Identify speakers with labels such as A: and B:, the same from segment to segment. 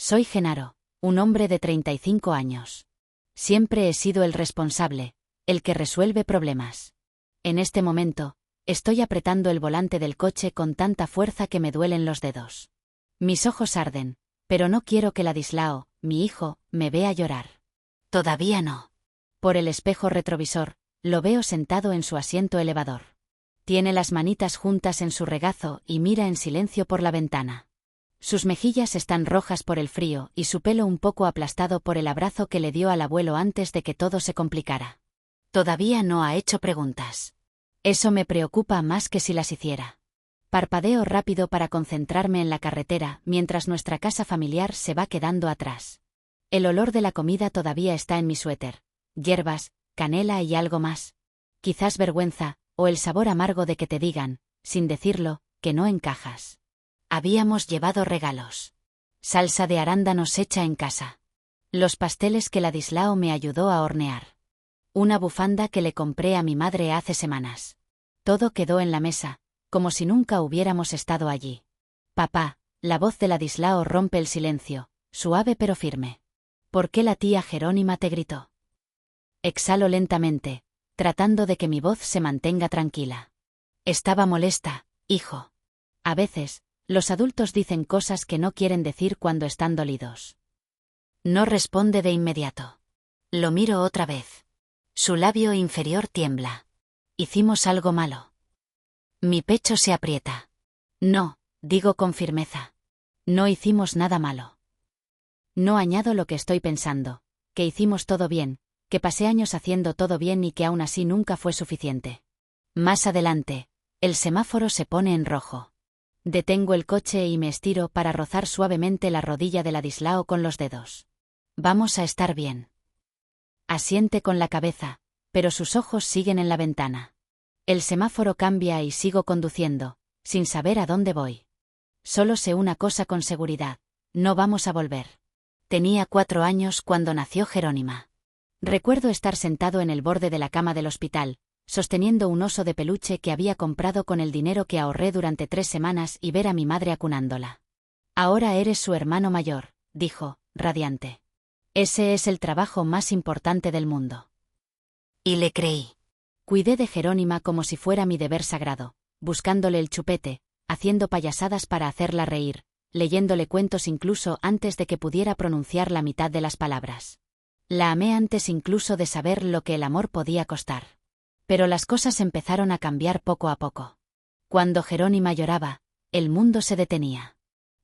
A: Soy Genaro, un hombre de 35 años. Siempre he sido el responsable, el que resuelve problemas. En este momento, estoy apretando el volante del coche con tanta fuerza que me duelen los dedos. Mis ojos arden, pero no quiero que Ladislao, mi hijo, me vea llorar. Todavía no. Por el espejo retrovisor, lo veo sentado en su asiento elevador. Tiene las manitas juntas en su regazo y mira en silencio por la ventana. Sus mejillas están rojas por el frío y su pelo un poco aplastado por el abrazo que le dio al abuelo antes de que todo se complicara. Todavía no ha hecho preguntas. Eso me preocupa más que si las hiciera. Parpadeo rápido para concentrarme en la carretera mientras nuestra casa familiar se va quedando atrás. El olor de la comida todavía está en mi suéter. Hierbas, canela y algo más. Quizás vergüenza, o el sabor amargo de que te digan, sin decirlo, que no encajas. Habíamos llevado regalos. Salsa de arándanos hecha en casa. Los pasteles que Ladislao me ayudó a hornear. Una bufanda que le compré a mi madre hace semanas. Todo quedó en la mesa, como si nunca hubiéramos estado allí. Papá, la voz de Ladislao rompe el silencio, suave pero firme. ¿Por qué la tía Jerónima te gritó? Exhalo lentamente, tratando de que mi voz se mantenga tranquila. Estaba molesta, hijo. A veces, los adultos dicen cosas que no quieren decir cuando están dolidos. No responde de inmediato. Lo miro otra vez. Su labio inferior tiembla. Hicimos algo malo. Mi pecho se aprieta. No, digo con firmeza. No hicimos nada malo. No añado lo que estoy pensando, que hicimos todo bien, que pasé años haciendo todo bien y que aún así nunca fue suficiente. Más adelante, el semáforo se pone en rojo. Detengo el coche y me estiro para rozar suavemente la rodilla de Ladislao con los dedos. Vamos a estar bien. Asiente con la cabeza, pero sus ojos siguen en la ventana. El semáforo cambia y sigo conduciendo, sin saber a dónde voy. Solo sé una cosa con seguridad: no vamos a volver. Tenía 4 años cuando nació Jerónima. Recuerdo estar sentado en el borde de la cama del hospital, sosteniendo un oso de peluche que había comprado con el dinero que ahorré durante 3 semanas y ver a mi madre acunándola. Ahora eres su hermano mayor, dijo, radiante. Ese es el trabajo más importante del mundo. Y le creí. Cuidé de Jerónima como si fuera mi deber sagrado, buscándole el chupete, haciendo payasadas para hacerla reír, leyéndole cuentos incluso antes de que pudiera pronunciar la mitad de las palabras. La amé antes incluso de saber lo que el amor podía costar. Pero las cosas empezaron a cambiar poco a poco. Cuando Jerónima lloraba, el mundo se detenía.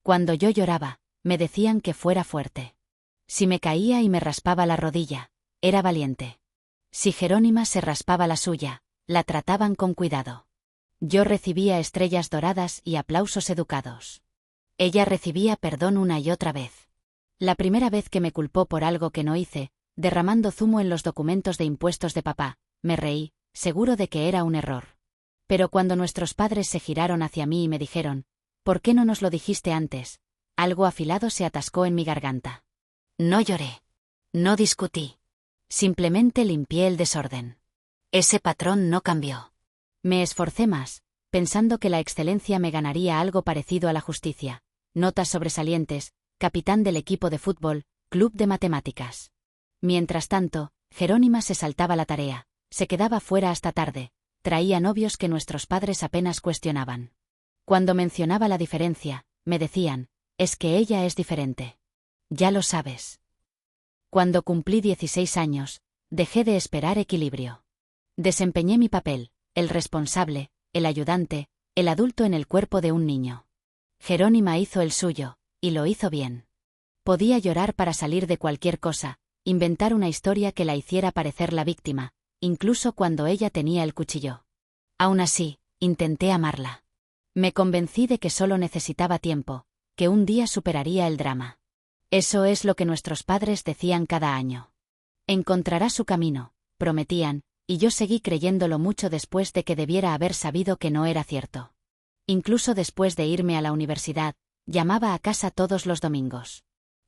A: Cuando yo lloraba, me decían que fuera fuerte. Si me caía y me raspaba la rodilla, era valiente. Si Jerónima se raspaba la suya, la trataban con cuidado. Yo recibía estrellas doradas y aplausos educados. Ella recibía perdón una y otra vez. La primera vez que me culpó por algo que no hice, derramando zumo en los documentos de impuestos de papá, me reí, seguro de que era un error. Pero cuando nuestros padres se giraron hacia mí y me dijeron, ¿por qué no nos lo dijiste antes?, algo afilado se atascó en mi garganta. No lloré. No discutí. Simplemente limpié el desorden. Ese patrón no cambió. Me esforcé más, pensando que la excelencia me ganaría algo parecido a la justicia. Notas sobresalientes, capitán del equipo de fútbol, club de matemáticas. Mientras tanto, Jerónima se saltaba la tarea. Se quedaba fuera hasta tarde, traía novios que nuestros padres apenas cuestionaban. Cuando mencionaba la diferencia, me decían, es que ella es diferente. Ya lo sabes. Cuando cumplí 16 años, dejé de esperar equilibrio. Desempeñé mi papel, el responsable, el ayudante, el adulto en el cuerpo de un niño. Jerónima hizo el suyo, y lo hizo bien. Podía llorar para salir de cualquier cosa, inventar una historia que la hiciera parecer la víctima, incluso cuando ella tenía el cuchillo. Aún así, intenté amarla. Me convencí de que solo necesitaba tiempo, que un día superaría el drama. Eso es lo que nuestros padres decían cada año. Encontrará su camino, prometían, y yo seguí creyéndolo mucho después de que debiera haber sabido que no era cierto. Incluso después de irme a la universidad, llamaba a casa todos los domingos.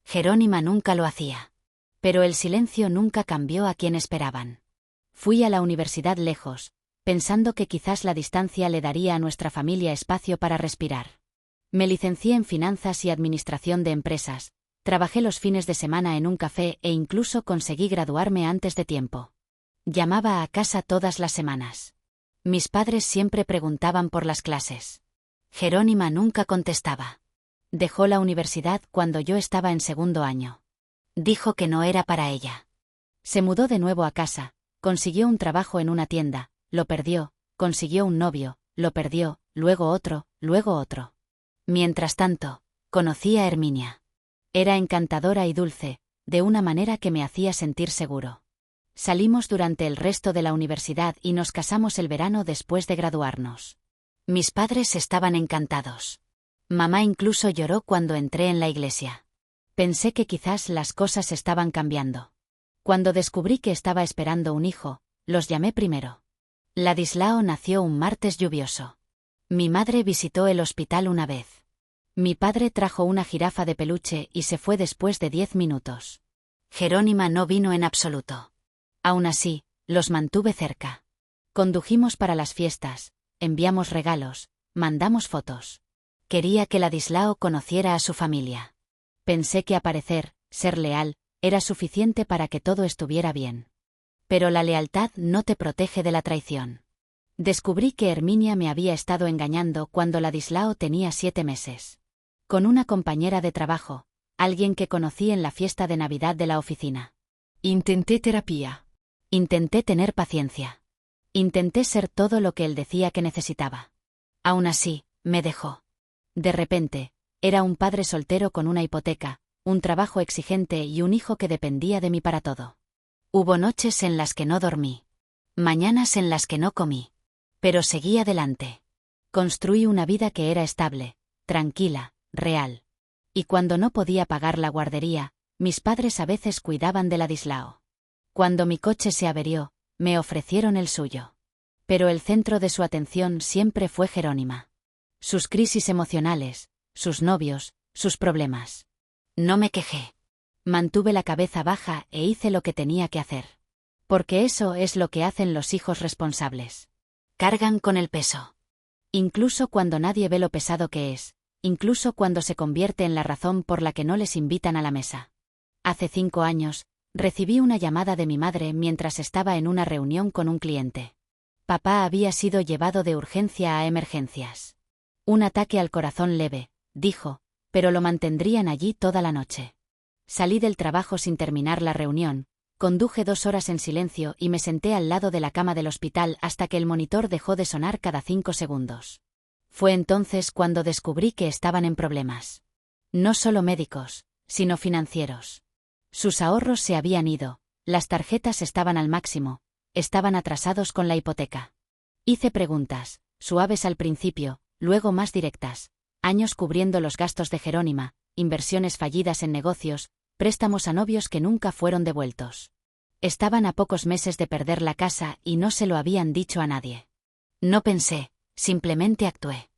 A: Jerónima nunca lo hacía. Pero el silencio nunca cambió a quien esperaban. Fui a la universidad lejos, pensando que quizás la distancia le daría a nuestra familia espacio para respirar. Me licencié en finanzas y administración de empresas, Trabajé los fines de semana en un café e incluso conseguí graduarme antes de tiempo. Llamaba a casa todas las semanas. Mis padres siempre preguntaban por las clases. Jerónima nunca contestaba. Dejó la universidad cuando yo estaba en segundo año. Dijo que no era para ella. Se mudó de nuevo a casa, consiguió un trabajo en una tienda, lo perdió, consiguió un novio, lo perdió, luego otro, luego otro. Mientras tanto, conocí a Herminia. Era encantadora y dulce, de una manera que me hacía sentir seguro. Salimos durante el resto de la universidad y nos casamos el verano después de graduarnos. Mis padres estaban encantados. Mamá incluso lloró cuando entré en la iglesia. Pensé que quizás las cosas estaban cambiando. Cuando descubrí que estaba esperando un hijo, los llamé primero. Ladislao nació un martes lluvioso. Mi madre visitó el hospital una vez. Mi padre trajo una jirafa de peluche y se fue después de 10 minutos. Jerónima no vino en absoluto. Aún así, los mantuve cerca. Condujimos para las fiestas, enviamos regalos, mandamos fotos. Quería que Ladislao conociera a su familia. Pensé que aparecer, ser leal, era suficiente para que todo estuviera bien. Pero la lealtad no te protege de la traición. Descubrí que Herminia me había estado engañando cuando Ladislao tenía 7 meses. Con una compañera de trabajo, alguien que conocí en la fiesta de Navidad de la oficina. Intenté terapia. Intenté tener paciencia. Intenté ser todo lo que él decía que necesitaba. Aún así, me dejó. De repente, era un padre soltero con una hipoteca, un trabajo exigente y un hijo que dependía de mí para todo. Hubo noches en las que no dormí. Mañanas en las que no comí. Pero seguí adelante. Construí una vida que era estable, tranquila, real. Y cuando no podía pagar la guardería, mis padres a veces cuidaban de Ladislao. Cuando mi coche se averió, me ofrecieron el suyo. Pero el centro de su atención siempre fue Jerónima. Sus crisis emocionales, sus novios, sus problemas. No me quejé. Mantuve la cabeza baja e hice lo que tenía que hacer. Porque eso es lo que hacen los hijos responsables. Cargan con el peso. Incluso cuando nadie ve lo pesado que es, incluso cuando se convierte en la razón por la que no les invitan a la mesa. Hace 5 años, recibí una llamada de mi madre mientras estaba en una reunión con un cliente. Papá había sido llevado de urgencia a emergencias. Un ataque al corazón leve, dijo, pero lo mantendrían allí toda la noche. Salí del trabajo sin terminar la reunión, conduje 2 horas en silencio y me senté al lado de la cama del hospital hasta que el monitor dejó de sonar cada 5 segundos. Fue entonces cuando descubrí que estaban en problemas. No solo médicos, sino financieros. Sus ahorros se habían ido, las tarjetas estaban al máximo, estaban atrasados con la hipoteca. Hice preguntas, suaves al principio, luego más directas. Años cubriendo los gastos de Jerónima, inversiones fallidas en negocios, préstamos a novios que nunca fueron devueltos. Estaban a pocos meses de perder la casa y no se lo habían dicho a nadie. No pensé, simplemente actué.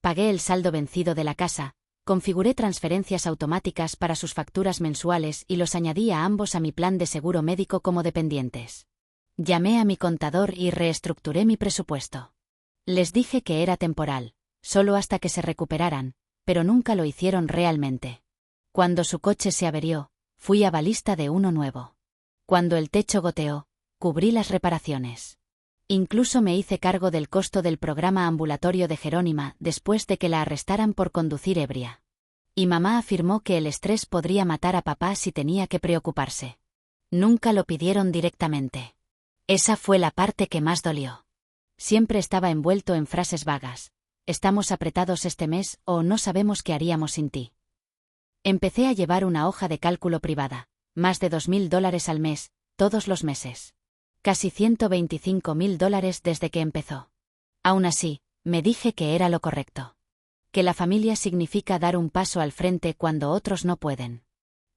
A: Pagué el saldo vencido de la casa, configuré transferencias automáticas para sus facturas mensuales y los añadí a ambos a mi plan de seguro médico como dependientes. Llamé a mi contador y reestructuré mi presupuesto. Les dije que era temporal, solo hasta que se recuperaran, pero nunca lo hicieron realmente. Cuando su coche se averió, fui a balista de uno nuevo. Cuando el techo goteó, cubrí las reparaciones. Incluso me hice cargo del costo del programa ambulatorio de Jerónima después de que la arrestaran por conducir ebria. Y mamá afirmó que el estrés podría matar a papá si tenía que preocuparse. Nunca lo pidieron directamente. Esa fue la parte que más dolió. Siempre estaba envuelto en frases vagas. Estamos apretados este mes o no sabemos qué haríamos sin ti. Empecé a llevar una hoja de cálculo privada, más de $2.000 al mes, todos los meses. Casi $125.000 desde que empezó. Aún así, me dije que era lo correcto. Que la familia significa dar un paso al frente cuando otros no pueden.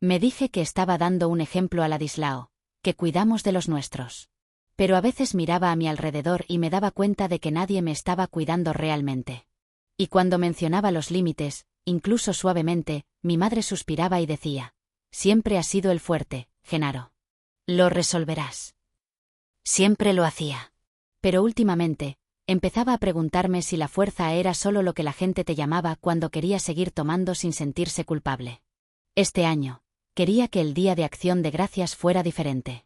A: Me dije que estaba dando un ejemplo a Ladislao, que cuidamos de los nuestros. Pero a veces miraba a mi alrededor y me daba cuenta de que nadie me estaba cuidando realmente. Y cuando mencionaba los límites, incluso suavemente, mi madre suspiraba y decía: siempre has sido el fuerte, Genaro. Lo resolverás. Siempre lo hacía. Pero últimamente, empezaba a preguntarme si la fuerza era solo lo que la gente te llamaba cuando quería seguir tomando sin sentirse culpable. Este año, quería que el Día de Acción de Gracias fuera diferente.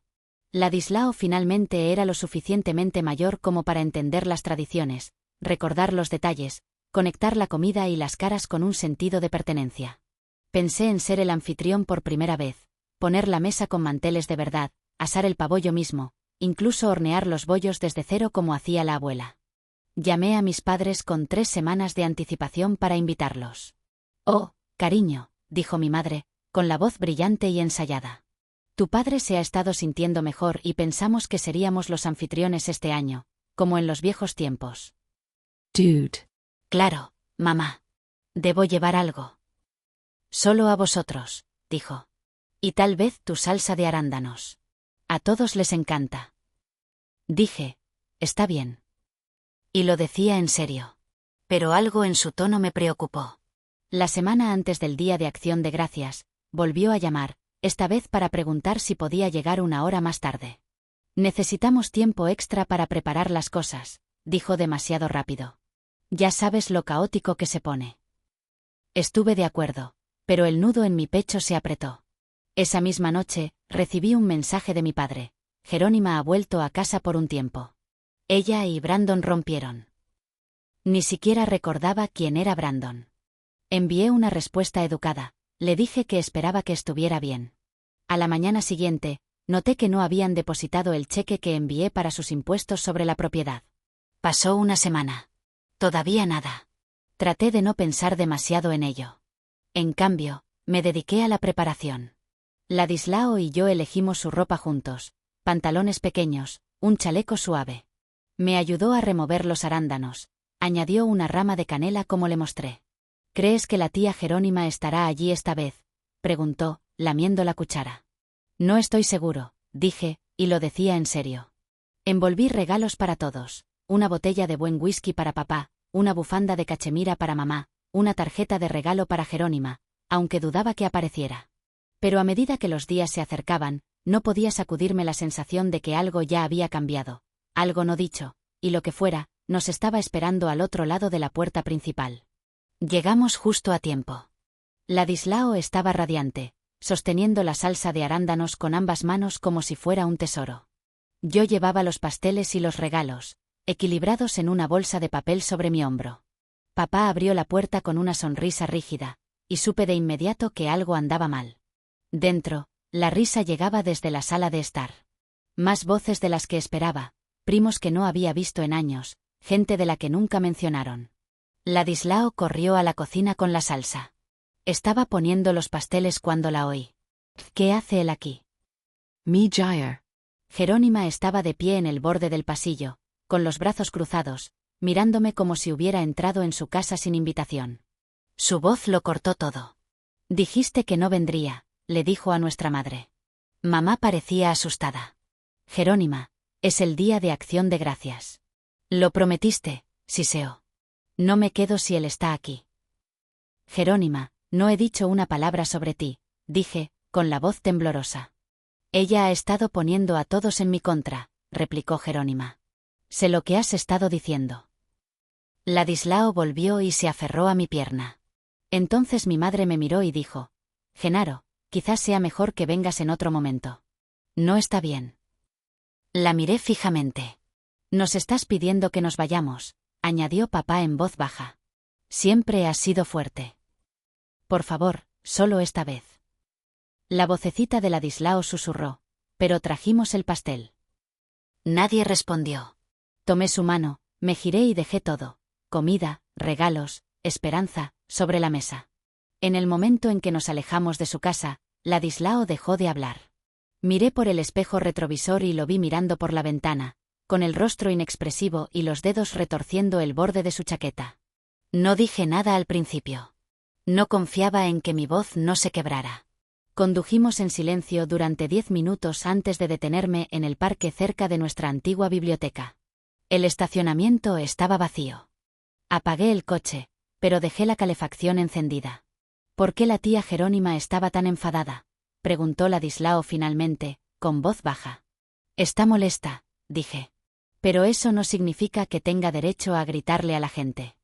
A: Ladislao finalmente era lo suficientemente mayor como para entender las tradiciones, recordar los detalles, conectar la comida y las caras con un sentido de pertenencia. Pensé en ser el anfitrión por primera vez, poner la mesa con manteles de verdad, asar el pavo yo mismo, incluso hornear los bollos desde cero como hacía la abuela. Llamé a mis padres con 3 semanas de anticipación para invitarlos. «Oh, cariño», dijo mi madre, con la voz brillante y ensayada. «Tu padre se ha estado sintiendo mejor y pensamos que seríamos los anfitriones este año, como en los viejos tiempos».
B: Dude.
A: «Claro, mamá. Debo llevar algo». «Solo a vosotros», dijo. «Y tal vez tu salsa de arándanos. A todos les encanta». Dije, «Está bien». Y lo decía en serio. Pero algo en su tono me preocupó. La semana antes del Día de Acción de Gracias, volvió a llamar, esta vez para preguntar si podía llegar 1 hora más tarde. «Necesitamos tiempo extra para preparar las cosas», dijo demasiado rápido. «Ya sabes lo caótico que se pone». Estuve de acuerdo, pero el nudo en mi pecho se apretó. Esa misma noche, recibí un mensaje de mi padre. Jerónima ha vuelto a casa por un tiempo. Ella y Brandon rompieron. Ni siquiera recordaba quién era Brandon. Envié una respuesta educada. Le dije que esperaba que estuviera bien. A la mañana siguiente, noté que no habían depositado el cheque que envié para sus impuestos sobre la propiedad. Pasó una semana. Todavía nada. Traté de no pensar demasiado en ello. En cambio, me dediqué a la preparación. Ladislao y yo elegimos su ropa juntos, pantalones pequeños, un chaleco suave. Me ayudó a remover los arándanos, añadió una rama de canela como le mostré. «¿Crees que la tía Jerónima estará allí esta vez?», preguntó, lamiendo la cuchara. «No estoy seguro», dije, y lo decía en serio. Envolví regalos para todos, una botella de buen whisky para papá, una bufanda de cachemira para mamá, una tarjeta de regalo para Jerónima, aunque dudaba que apareciera. Pero a medida que los días se acercaban, no podía sacudirme la sensación de que algo ya había cambiado, algo no dicho, y lo que fuera, nos estaba esperando al otro lado de la puerta principal. Llegamos justo a tiempo. Ladislao estaba radiante, sosteniendo la salsa de arándanos con ambas manos como si fuera un tesoro. Yo llevaba los pasteles y los regalos, equilibrados en una bolsa de papel sobre mi hombro. Papá abrió la puerta con una sonrisa rígida, y supe de inmediato que algo andaba mal. Dentro, la risa llegaba desde la sala de estar. Más voces de las que esperaba, primos que no había visto en años, gente de la que nunca mencionaron. Ladislao corrió a la cocina con la salsa. Estaba poniendo los pasteles cuando la oí. «¿Qué hace él aquí?»
B: Me Jair.
A: Jerónima estaba de pie en el borde del pasillo, con los brazos cruzados, mirándome como si hubiera entrado en su casa sin invitación. Su voz lo cortó todo. «Dijiste que no vendría», le dijo a nuestra madre. Mamá parecía asustada. «Jerónima, es el Día de Acción de Gracias. Lo prometiste», siseó. «No me quedo si él está aquí». «Jerónima, no he dicho una palabra sobre ti», dije, con la voz temblorosa. «Ella ha estado poniendo a todos en mi contra», replicó Jerónima. «Sé lo que has estado diciendo». Ladislao volvió y se aferró a mi pierna. Entonces mi madre me miró y dijo: «Genaro, quizás sea mejor que vengas en otro momento. No está bien». La miré fijamente. «Nos estás pidiendo que nos vayamos», añadió papá en voz baja. «Siempre has sido fuerte. Por favor, solo esta vez». La vocecita de Ladislao susurró: «Pero trajimos el pastel». Nadie respondió. Tomé su mano, me giré y dejé todo: comida, regalos, esperanza, sobre la mesa. En el momento en que nos alejamos de su casa, Ladislao dejó de hablar. Miré por el espejo retrovisor y lo vi mirando por la ventana, con el rostro inexpresivo y los dedos retorciendo el borde de su chaqueta. No dije nada al principio. No confiaba en que mi voz no se quebrara. Condujimos en silencio durante 10 minutos antes de detenerme en el parque cerca de nuestra antigua biblioteca. El estacionamiento estaba vacío. Apagué el coche, pero dejé la calefacción encendida. «¿Por qué la tía Jerónima estaba tan enfadada?», preguntó Ladislao finalmente, con voz baja. «Está molesta», dije. «Pero eso no significa que tenga derecho a gritarle a la gente.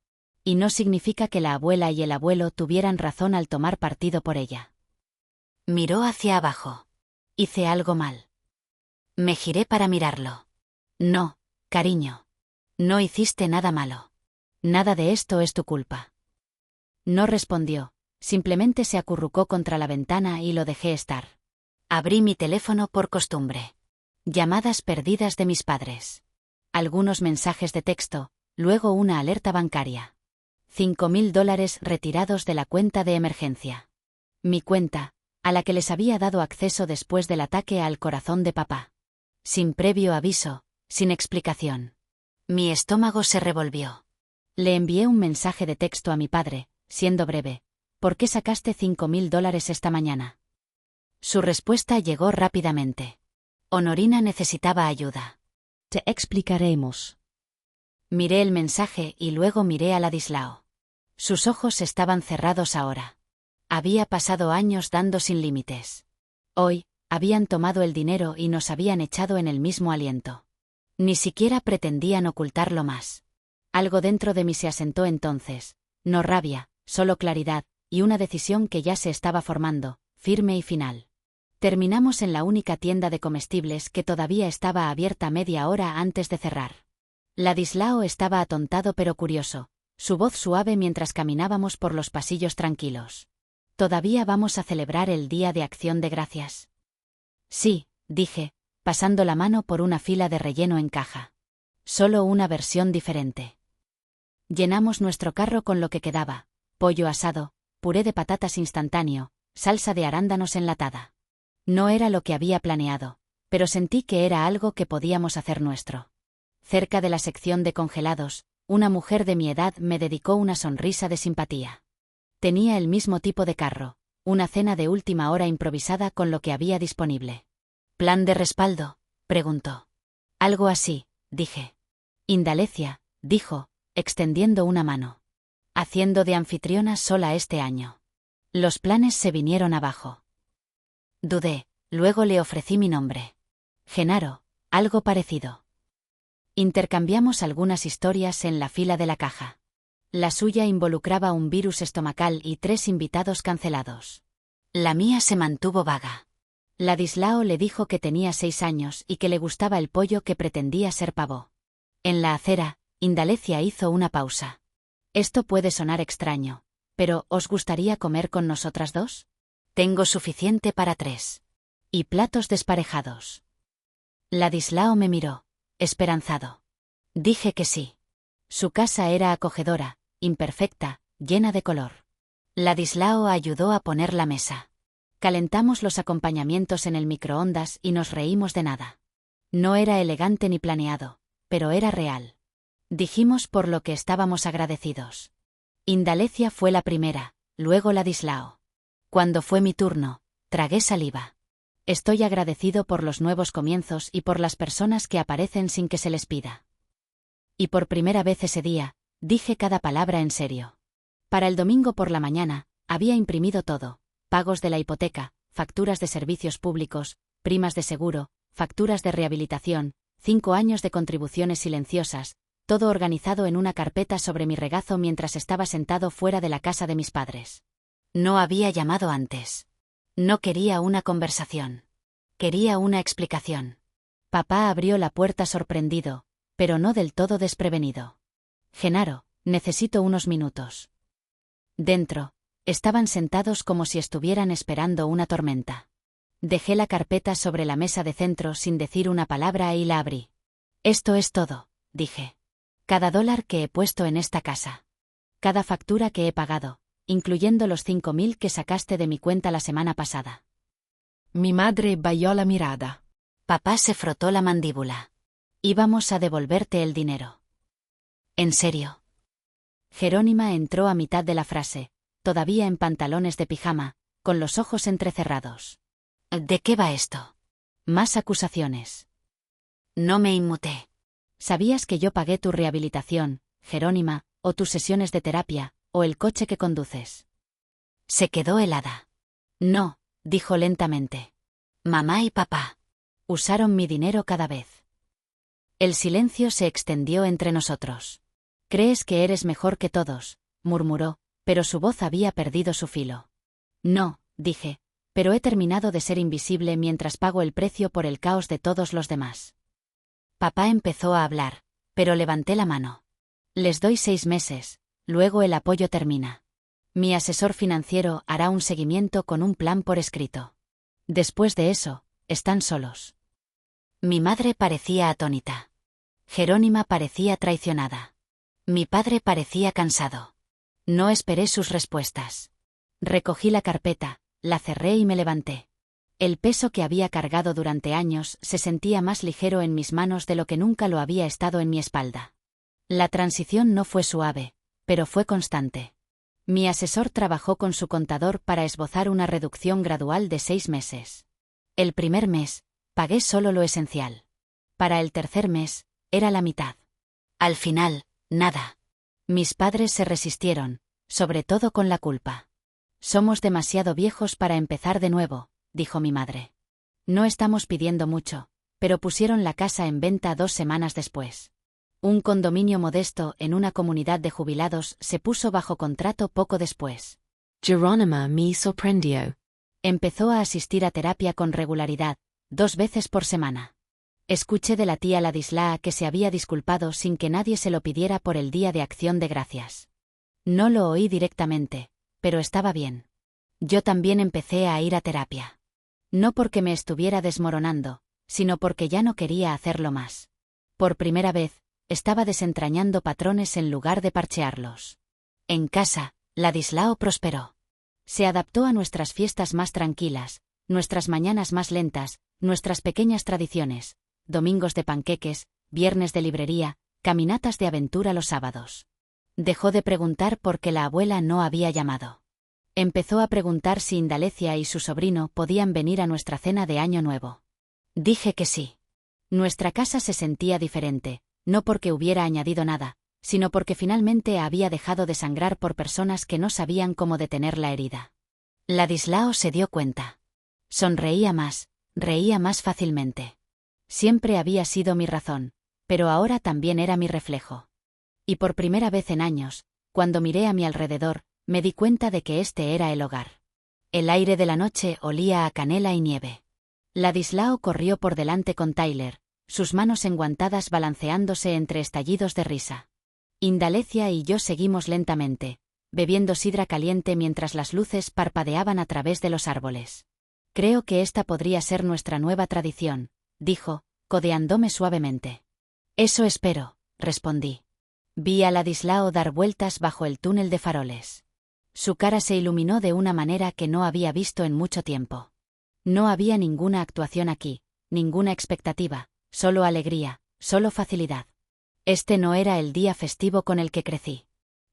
A: Y no significa que la abuela y el abuelo tuvieran razón al tomar partido por ella». Miró hacia abajo. Hice algo mal. Me giré para mirarlo. No, cariño. No hiciste nada malo. Nada de esto es tu culpa. No respondió, simplemente se acurrucó contra la ventana y lo dejé estar. Abrí mi teléfono por costumbre. Llamadas perdidas de mis padres. Algunos mensajes de texto, luego una alerta bancaria. $5.000 retirados de la cuenta de emergencia. Mi cuenta, a la que les había dado acceso después del ataque al corazón de papá. Sin previo aviso, sin explicación. Mi estómago se revolvió. Le envié un mensaje de texto a mi padre, siendo breve. ¿Por qué sacaste $5.000 esta mañana? Su respuesta llegó rápidamente. Honorina necesitaba ayuda.
B: Te explicaremos.
A: Miré el mensaje y luego miré a Ladislao. Sus ojos estaban cerrados ahora. Había pasado años dando sin límites. Hoy, habían tomado el dinero y nos habían echado en el mismo aliento. Ni siquiera pretendían ocultarlo más. Algo dentro de mí se asentó entonces, no rabia, solo claridad, y una decisión que ya se estaba formando, firme y final. Terminamos en la única tienda de comestibles que todavía estaba abierta media hora antes de cerrar. Ladislao estaba atontado pero curioso, su voz suave mientras caminábamos por los pasillos tranquilos. ¿Todavía vamos a celebrar el Día de Acción de Gracias? Sí, dije, pasando la mano por una fila de relleno en caja. Solo una versión diferente. Llenamos nuestro carro con lo que quedaba: pollo asado, puré de patatas instantáneo, salsa de arándanos enlatada. No era lo que había planeado, pero sentí que era algo que podíamos hacer nuestro. Cerca de la sección de congelados, una mujer de mi edad me dedicó una sonrisa de simpatía. Tenía el mismo tipo de carro, una cena de última hora improvisada con lo que había disponible. ¿Plan de respaldo?, preguntó. Algo así, dije. Indalecia, dijo, extendiendo una mano. Haciendo de anfitriona sola este año. Los planes se vinieron abajo. Dudé, luego le ofrecí mi nombre. Genaro, algo parecido. Intercambiamos algunas historias en la fila de la caja. La suya involucraba un virus estomacal y 3 invitados cancelados. La mía se mantuvo vaga. Ladislao le dijo que tenía 6 años y que le gustaba el pollo que pretendía ser pavó. En la acera, Indalecia hizo una pausa. Esto puede sonar extraño, pero ¿os gustaría comer con nosotras dos? Tengo suficiente para 3. Y platos desparejados. Ladislao me miró, esperanzado. Dije que sí. Su casa era acogedora, imperfecta, llena de color. Ladislao ayudó a poner la mesa. Calentamos los acompañamientos en el microondas y nos reímos de nada. No era elegante ni planeado, pero era real. Dijimos por lo que estábamos agradecidos. Indalecia fue la primera, luego Ladislao. Cuando fue mi turno, tragué saliva. Estoy agradecido por los nuevos comienzos y por las personas que aparecen sin que se les pida. Y por primera vez ese día, dije cada palabra en serio. Para el domingo por la mañana, había imprimido todo: pagos de la hipoteca, facturas de servicios públicos, primas de seguro, facturas de rehabilitación, 5 años de contribuciones silenciosas, todo organizado en una carpeta sobre mi regazo mientras estaba sentado fuera de la casa de mis padres. No había llamado antes. No quería una conversación. Quería una explicación. Papá abrió la puerta sorprendido, pero no del todo desprevenido. Genaro, necesito unos minutos. Dentro, estaban sentados como si estuvieran esperando una tormenta. Dejé la carpeta sobre la mesa de centro sin decir una palabra y la abrí. Esto es todo, dije. Cada dólar que he puesto en esta casa. Cada factura que he pagado, incluyendo los 5.000 que sacaste de mi cuenta la semana pasada.
B: Mi madre bajó la mirada.
A: Papá se frotó la mandíbula. Íbamos a devolverte el dinero. ¿En serio? Jerónima entró a mitad de la frase, todavía en pantalones de pijama, con los ojos entrecerrados. ¿De qué va esto? Más acusaciones. No me inmuté. ¿Sabías que yo pagué tu rehabilitación, Jerónima, o tus sesiones de terapia, o el coche que conduces? Se quedó helada. No, dijo lentamente. Mamá y papá usaron mi dinero cada vez. El silencio se extendió entre nosotros. «Crees que eres mejor que todos», murmuró, pero su voz había perdido su filo. «No», dije, Pero he terminado de ser invisible mientras pago el precio por el caos de todos los demás. Papá empezó a hablar, pero levanté la mano. Les doy 6 meses, luego el apoyo termina. Mi asesor financiero hará un seguimiento con un plan por escrito. Después de eso, están solos. Mi madre parecía atónita. Jerónima parecía traicionada. Mi padre parecía cansado. No esperé sus respuestas. Recogí la carpeta, la cerré y me levanté. El peso que había cargado durante años se sentía más ligero en mis manos de lo que nunca lo había estado en mi espalda. La transición no fue suave, pero fue constante. Mi asesor trabajó con su contador para esbozar una reducción gradual de 6 meses. El primer mes, pagué solo lo esencial. Para el tercer mes, era la mitad. Al final, nada. Mis padres se resistieron, sobre todo con la culpa. Somos demasiado viejos para empezar de nuevo, dijo mi madre. No estamos pidiendo mucho, pero pusieron la casa en venta 2 semanas después. Un condominio modesto en una comunidad de jubilados se puso bajo contrato poco después.
B: Jerónima me sorprendió.
A: Empezó a asistir a terapia con regularidad, 2 veces por semana. Escuché de la tía Ladislao que se había disculpado sin que nadie se lo pidiera por el Día de Acción de Gracias. No lo oí directamente, pero estaba bien. Yo también empecé a ir a terapia. No porque me estuviera desmoronando, sino porque ya no quería hacerlo más. Por primera vez, estaba desentrañando patrones en lugar de parchearlos. En casa, Ladislao prosperó. Se adaptó a nuestras fiestas más tranquilas, nuestras mañanas más lentas, nuestras pequeñas tradiciones, domingos de panqueques, viernes de librería, caminatas de aventura los sábados. Dejó de preguntar por qué la abuela no había llamado. Empezó a preguntar si Indalecia y su sobrino podían venir a nuestra cena de Año Nuevo. Dije que sí. Nuestra casa se sentía diferente, no porque hubiera añadido nada, sino porque finalmente había dejado de sangrar por personas que no sabían cómo detener la herida. Ladislao se dio cuenta. Sonreía más, reía más fácilmente. Siempre había sido mi razón, pero ahora también era mi reflejo. Y por primera vez en años, cuando miré a mi alrededor, me di cuenta de que este era el hogar. El aire de la noche olía a canela y nieve. Ladislao corrió por delante con Tyler, sus manos enguantadas balanceándose entre estallidos de risa. Indalecia y yo seguimos lentamente, bebiendo sidra caliente mientras las luces parpadeaban a través de los árboles. Creo que esta podría ser nuestra nueva tradición, dijo, codeándome suavemente. Eso espero, respondí. Vi a Ladislao dar vueltas bajo el túnel de faroles. Su cara se iluminó de una manera que no había visto en mucho tiempo. No había ninguna actuación aquí, ninguna expectativa, solo alegría, solo facilidad. Este no era el día festivo con el que crecí.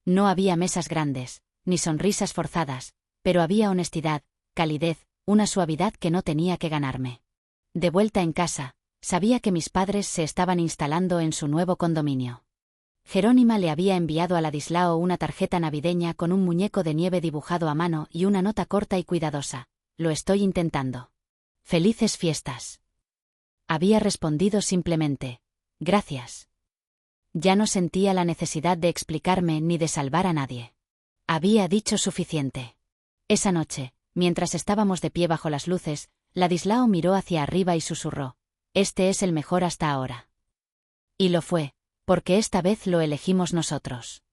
A: No había mesas grandes, ni sonrisas forzadas, pero había honestidad, calidez, una suavidad que no tenía que ganarme. De vuelta en casa, sabía que mis padres se estaban instalando en su nuevo condominio. Jerónima le había enviado a Ladislao una tarjeta navideña con un muñeco de nieve dibujado a mano y una nota corta y cuidadosa. Lo estoy intentando. Felices fiestas. Había respondido simplemente, gracias. Ya no sentía la necesidad de explicarme ni de salvar a nadie. Había dicho suficiente. Esa noche, mientras estábamos de pie bajo las luces, Ladislao miró hacia arriba y susurró, este es el mejor hasta ahora. Y lo fue, porque esta vez lo elegimos nosotros.